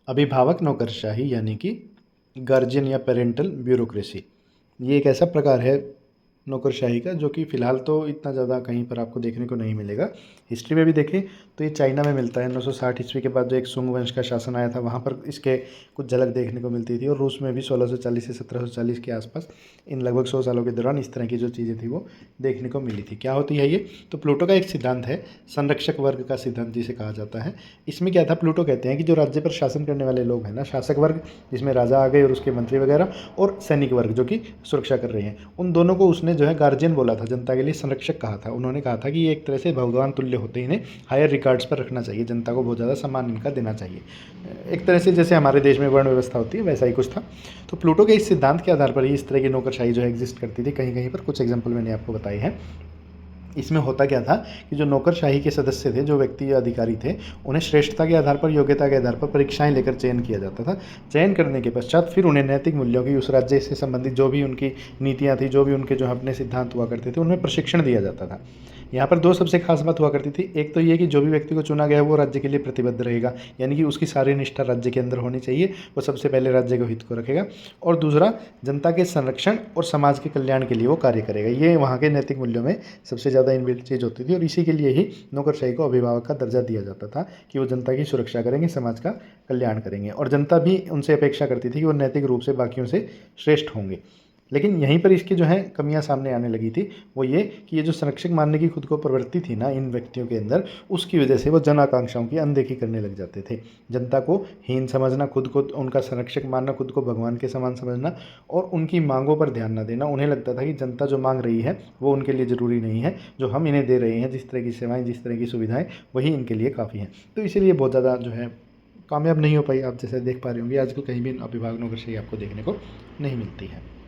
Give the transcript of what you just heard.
अभिभावक नौकरशाही यानी कि गार्जियन या पेरेंटल ब्यूरोक्रेसी, ये एक ऐसा प्रकार है नौकरशाही का जो कि फ़िलहाल तो इतना ज़्यादा कहीं पर आपको देखने को नहीं मिलेगा। हिस्ट्री में भी देखें तो ये चाइना में मिलता है। 960 ईस्वी के बाद जो एक सुंग वंश का शासन आया था वहाँ पर इसके कुछ झलक देखने को मिलती थी, और रूस में भी 1640 से 1740 के आसपास इन लगभग 100 सालों के दौरान इस तरह की जो चीज़ें थी वो देखने को मिली थी। क्या होती है ये? तो प्लूटो का एक सिद्धांत है, संरक्षक वर्ग का सिद्धांत जिसे कहा जाता है। इसमें क्या था, प्लूटो कहते हैं कि जो राज्य पर शासन करने वाले लोग हैं ना, शासक वर्ग जिसमें राजा आ गए और उसके मंत्री वगैरह, और सैनिक वर्ग जो कि सुरक्षा कर रहे हैं, उन दोनों को उसने जो है गार्जियन बोला था, जनता के लिए संरक्षक कहा था। उन्होंने कहा था कि ये एक तरह से भगवान तुल्य होते हैं, इन्हें हायर रिकॉर्ड्स पर रखना चाहिए, जनता को बहुत ज़्यादा सम्मान इनका देना चाहिए। एक तरह से जैसे हमारे देश में वर्ण व्यवस्था होती है वैसा ही कुछ था। तो प्लूटो के इस सिद्धांत के आधार पर ही इस तरह की नौकरशाही जो है एग्जिस्ट करती थी कहीं कहीं पर। कुछ एग्जाम्पल मैंने आपको बताए हैं। इसमें होता क्या था कि जो नौकरशाही के सदस्य थे, जो व्यक्ति या अधिकारी थे, उन्हें श्रेष्ठता के आधार पर, योग्यता के आधार पर परीक्षाएं लेकर चयन किया जाता था। चयन करने के पश्चात फिर उन्हें नैतिक मूल्यों की, उस राज्य से संबंधित जो भी उनकी नीतियां थी, जो भी उनके जो अपने सिद्धांत हुआ करते थे, उनमें प्रशिक्षण दिया जाता था। यहाँ पर दो सबसे खास बात हुआ करती थी। एक तो ये कि जो भी व्यक्ति को चुना गया है वो राज्य के लिए प्रतिबद्ध रहेगा, यानी कि उसकी सारी निष्ठा राज्य के अंदर होनी चाहिए, वो सबसे पहले राज्य के हित को रखेगा। और दूसरा, जनता के संरक्षण और समाज के कल्याण के लिए वो कार्य करेगा। ये वहाँ के नैतिक मूल्यों में सबसे ज़्यादा इनबिल्ट चीज़ होती थी, और इसी के लिए ही नौकरशाही को अभिभावक का दर्जा दिया जाता था कि वो जनता की सुरक्षा करेंगे, समाज का कल्याण करेंगे, और जनता भी उनसे अपेक्षा करती थी कि वो नैतिक रूप से बाकियों से श्रेष्ठ होंगे। लेकिन यहीं पर इसकी जो है कमियां सामने आने लगी थी, वो ये कि ये जो संरक्षक मानने की खुद को प्रवृत्ति थी ना इन व्यक्तियों के अंदर, उसकी वजह से वो जन आकांक्षाओं की अनदेखी करने लग जाते थे। जनता को हीन समझना, खुद को उनका संरक्षक मानना, खुद को भगवान के समान समझना, और उनकी मांगों पर ध्यान न देना। उन्हें लगता था कि जनता जो मांग रही है वो उनके लिए ज़रूरी नहीं है, जो हम इन्हें दे रहे हैं, जिस तरह की सेवाएँ, जिस तरह की सुविधाएँ, वही इनके लिए काफ़ी हैं। तो इसीलिए बहुत ज़्यादा जो है कामयाब नहीं हो पाई। आप जैसे देख पा रहे होंगे आजकल कहीं भी अभिभावक नौकरशाही आपको देखने को नहीं मिलती है।